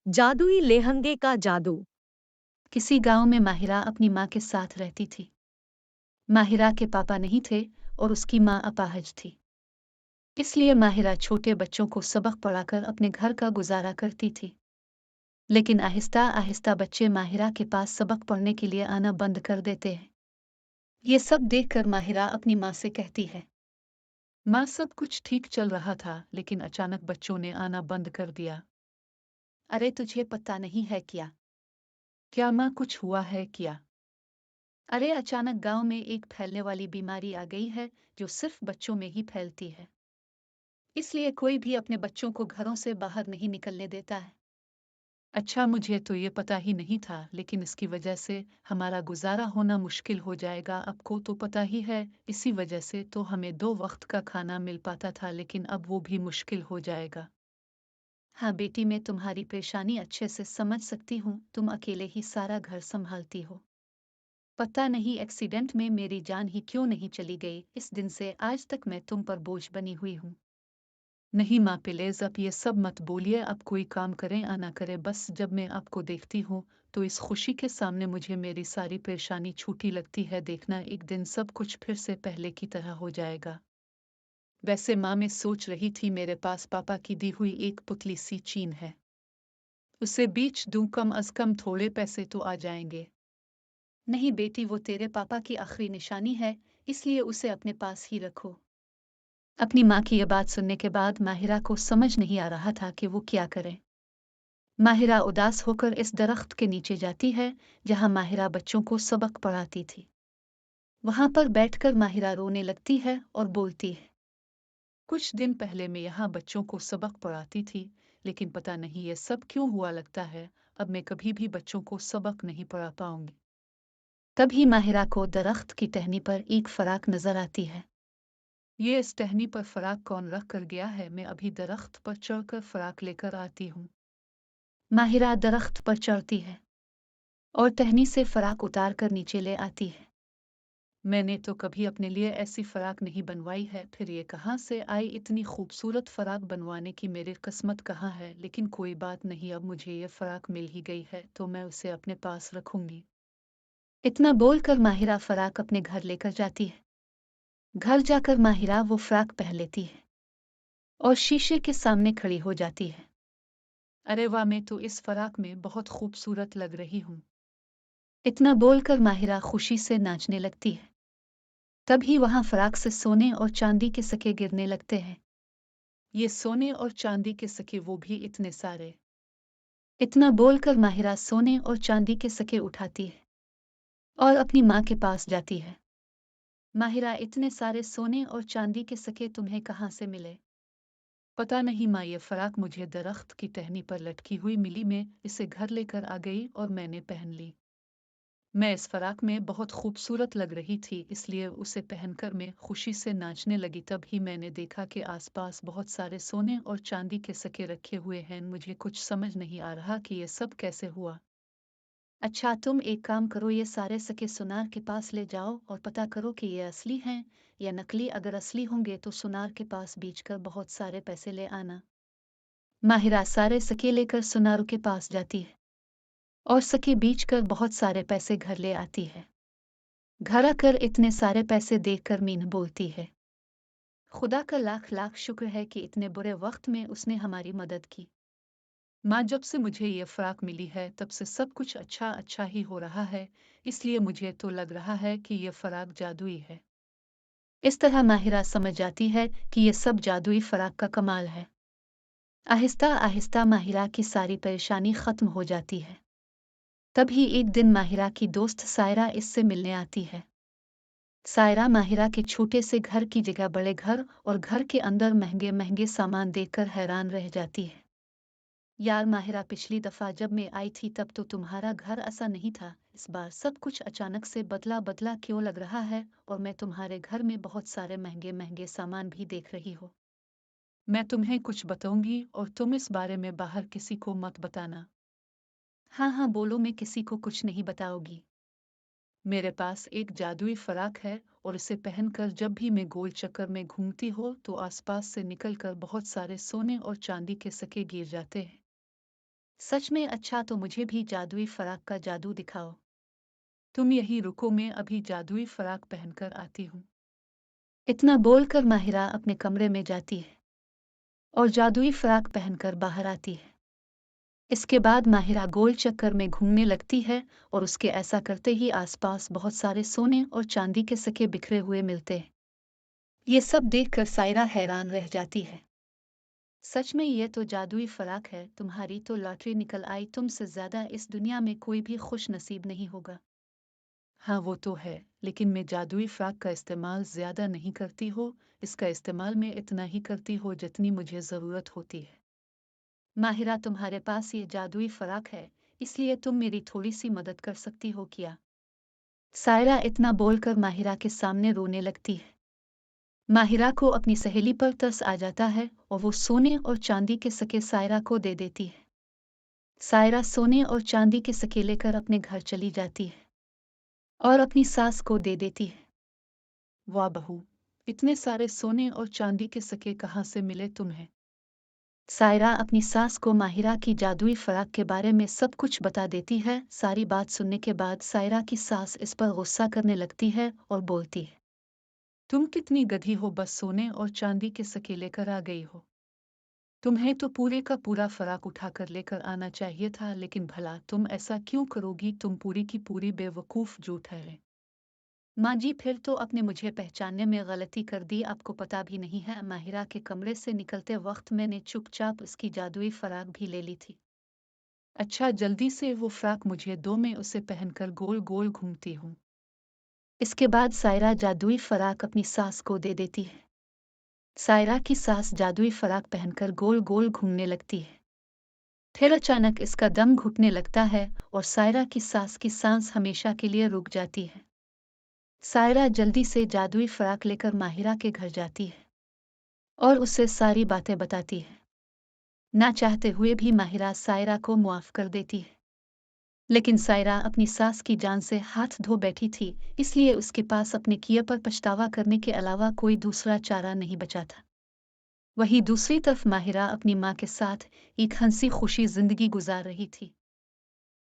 जादुई लहंगे का जादू। किसी गांव में माहिरा अपनी माँ के साथ रहती थी। माहिरा के पापा नहीं थे और उसकी माँ अपाहिज थी। इसलिए माहिरा छोटे बच्चों को सबक पढ़ाकर अपने घर का गुजारा करती थी। लेकिन आहिस्ता आहिस्ता बच्चे माहिरा के पास सबक पढ़ने के लिए आना बंद कर देते हैं। ये सब देखकर माहिरा अपनी माँ से कहती है, माँ, सब कुछ ठीक चल रहा था लेकिन अचानक बच्चों ने आना बंद कर दिया। अरे तुझे पता नहीं है क्या? क्या माँ, कुछ हुआ है क्या? अरे अचानक गांव में एक फैलने वाली बीमारी आ गई है जो सिर्फ बच्चों में ही फैलती है। इसलिए कोई भी अपने बच्चों को घरों से बाहर नहीं निकलने देता है। अच्छा, मुझे तो ये पता ही नहीं था, लेकिन इसकी वजह से हमारा गुजारा होना मुश्किल हो जाएगा। आपको तो पता ही है, इसी वजह से तो हमें 2 वक्त का खाना मिल पाता था, लेकिन अब वो भी मुश्किल हो जाएगा। हाँ बेटी, मैं तुम्हारी परेशानी अच्छे से समझ सकती हूँ। तुम अकेले ही सारा घर संभालती हो। पता नहीं एक्सीडेंट में मेरी जान ही क्यों नहीं चली गई। इस दिन से आज तक मैं तुम पर बोझ बनी हुई हूँ। नहीं माँ, प्लीज अब ये सब मत बोलिए। अब कोई काम करें या ना करें, बस जब मैं आपको देखती हूँ तो इस खुशी के सामने मुझे मेरी सारी परेशानी छूटी लगती है। देखना, एक दिन सब कुछ फिर से पहले की तरह हो जाएगा। वैसे माँ, मैं सोच रही थी, मेरे पास पापा की दी हुई एक पुतली सी चीन है, उसे बेच दूं, कम अज कम थोड़े पैसे तो आ जाएंगे। नहीं बेटी, वो तेरे पापा की आखिरी निशानी है, इसलिए उसे अपने पास ही रखो। अपनी माँ की यह बात सुनने के बाद माहिरा को समझ नहीं आ रहा था कि वो क्या करे। माहिरा उदास होकर इस दरख्त के नीचे जाती है जहाँ माहिरा बच्चों को सबक पढ़ाती थी। वहां पर बैठकर माहिरा रोने लगती है और बोलती है, कुछ दिन पहले मैं यहाँ बच्चों को सबक पढ़ाती थी, लेकिन पता नहीं ये सब क्यों हुआ। लगता है अब मैं कभी भी बच्चों को सबक नहीं पढ़ा पाऊंगी। तभी माहिरा को दरख्त की टहनी पर एक फराक नजर आती है। ये इस टहनी पर फराक कौन रख कर गया है? मैं अभी दरख्त पर चढ़कर फराक लेकर आती हूँ। माहिरा दरख्त पर चढ़ती है और टहनी से फराक उतार कर नीचे ले आती है। मैंने तो कभी अपने लिए ऐसी फराक नहीं बनवाई है, फिर ये कहाँ से आई? इतनी खूबसूरत फराक बनवाने की मेरी किस्मत कहाँ है? लेकिन कोई बात नहीं, अब मुझे ये फराक मिल ही गई है तो मैं उसे अपने पास रखूंगी। इतना बोलकर माहिरा फराक अपने घर लेकर जाती है। घर जाकर माहिरा वो फ्रॉक पहन लेती है और शीशे के सामने खड़ी हो जाती है। अरे वाह, मैं तो इस फराक में बहुत खूबसूरत लग रही हूँ। इतना बोलकर माहिरा खुशी से नाचने लगती है। तभी वहां फराक से सोने और चांदी के सिक्के गिरने लगते हैं। ये सोने और चांदी के सिक्के, वो भी इतने सारे। इतना बोलकर माहिरा सोने और चांदी के सिक्के उठाती है और अपनी माँ के पास जाती है। माहिरा, इतने सारे सोने और चांदी के सिक्के तुम्हें कहाँ से मिले? पता नहीं माँ, ये फराक मुझे दरख्त की टहनी पर लटकी हुई मिली। मैं इसे घर लेकर आ गई और मैंने पहन ली। मैं इस फराक में बहुत खूबसूरत लग रही थी, इसलिए उसे पहनकर मैं खुशी से नाचने लगी। तभी मैंने देखा कि आसपास बहुत सारे सोने और चांदी के सिक्के रखे हुए हैं। मुझे कुछ समझ नहीं आ रहा कि ये सब कैसे हुआ। अच्छा, तुम एक काम करो, ये सारे सिक्के सुनार के पास ले जाओ और पता करो कि ये असली हैं या नकली। अगर असली होंगे तो सुनार के पास बेचकर बहुत सारे पैसे ले आना। माहिरा सारे सिक्के लेकर सुनार के पास जाती है और सिक्के बेचकर बहुत सारे पैसे घर ले आती है। घर आकर इतने सारे पैसे देखकर मीन बोलती है, खुदा का लाख लाख शुक्र है कि इतने बुरे वक्त में उसने हमारी मदद की। माँ, जब से मुझे ये फ्रॉक मिली है तब से सब कुछ अच्छा अच्छा ही हो रहा है, इसलिए मुझे तो लग रहा है कि ये फ्रॉक जादुई है। इस तरह माहिरा समझ जाती है कि ये सब जादुई फ्रॉक का कमाल है। आहिस्ता आहिस्ता माहिरा की सारी परेशानी खत्म हो जाती है। तभी एक दिन माहिरा की दोस्त सायरा इससे मिलने आती है। सायरा माहिरा के छोटे से घर की जगह बड़े घर और घर के अंदर महंगे महंगे सामान देखकर हैरान रह जाती है। यार माहिरा, पिछली दफा जब मैं आई थी तब तो तुम्हारा घर ऐसा नहीं था। इस बार सब कुछ अचानक से बदला बदला क्यों लग रहा है? और मैं तुम्हारे घर में बहुत सारे महंगे महंगे सामान भी देख रही हूँ। मैं तुम्हें कुछ बताऊंगी और तुम इस बारे में बाहर किसी को मत बताना। हाँ हाँ बोलो, मैं किसी को कुछ नहीं बताऊंगी। मेरे पास एक जादुई फराक है और इसे पहनकर जब भी मैं गोल चक्कर में घूमती हो तो आसपास से निकलकर बहुत सारे सोने और चांदी के सिक्के गिर जाते हैं। सच में? अच्छा, तो मुझे भी जादुई फराक का जादू दिखाओ। तुम यही रुको, मैं अभी जादुई फराक पहनकर आती हूँ। इतना बोलकर माहिरा अपने कमरे में जाती है और जादुई फराक पहनकर बाहर आती है। इसके बाद माहिरा गोल चक्कर में घूमने लगती है और उसके ऐसा करते ही आसपास बहुत सारे सोने और चांदी के सिक्के बिखरे हुए मिलते हैं। ये सब देखकर सायरा हैरान रह जाती है। सच में ये तो जादुई फराक है, तुम्हारी तो लॉटरी निकल आई, तुमसे ज्यादा इस दुनिया में कोई भी खुश नसीब नहीं होगा। हाँ वो तो है, लेकिन मैं जादुई फ्रॉक का इस्तेमाल ज्यादा नहीं करती हो, इसका इस्तेमाल मैं इतना ही करती हो जितनी मुझे जरूरत होती है। माहिरा, तुम्हारे पास ये जादुई फराक है, इसलिए तुम मेरी थोड़ी सी मदद कर सकती हो क्या? सायरा इतना बोलकर माहिरा के सामने रोने लगती है। माहिरा को अपनी सहेली पर तरस आ जाता है और वो सोने और चांदी के सिक्के सायरा को दे देती है। सायरा सोने और चांदी के सिक्के लेकर अपने घर चली जाती है और अपनी सास को दे देती है। वाह बहू, इतने सारे सोने और चांदी के सिक्के कहाँ से मिले तुम्हें? सायरा अपनी सास को माहिरा की जादुई फराक के बारे में सब कुछ बता देती है। सारी बात सुनने के बाद सायरा की सास इस पर गुस्सा करने लगती है और बोलती है, तुम कितनी गधी हो, बस सोने और चांदी के सिक्के लेकर आ गई हो। तुम्हें तो पूरे का पूरा फराक उठाकर लेकर आना चाहिए था, लेकिन भला तुम ऐसा क्यों करोगी? तुम पूरी की पूरी बेवकूफ जो ठहरे। माँ जी, फिर तो आपने मुझे पहचानने में गलती कर दी, आपको पता भी नहीं है माहिरा के कमरे से निकलते वक्त मैंने चुपचाप उसकी जादुई फराक भी ले ली थी। अच्छा, जल्दी से वो फ्रॉक मुझे दो, मैं उसे पहनकर गोल गोल घूमती हूँ। इसके बाद सायरा जादुई फराक अपनी सास को दे देती है। सायरा की सास जादुई फराक पहनकर गोल गोल घूमने लगती है। फिर अचानक इसका दम घुटने लगता है और सायरा की सास की सांस हमेशा के लिए रुक जाती है। सायरा जल्दी से जादुई फराक लेकर माहिरा के घर जाती है और उससे सारी बातें बताती है। ना चाहते हुए भी माहिरा सायरा को मुआफ कर देती है, लेकिन सायरा अपनी सास की जान से हाथ धो बैठी थी, इसलिए उसके पास अपने किए पर पछतावा करने के अलावा कोई दूसरा चारा नहीं बचा था। वहीं दूसरी तरफ माहिरा अपनी माँ के साथ एक हंसी खुशी जिंदगी गुजार रही थी।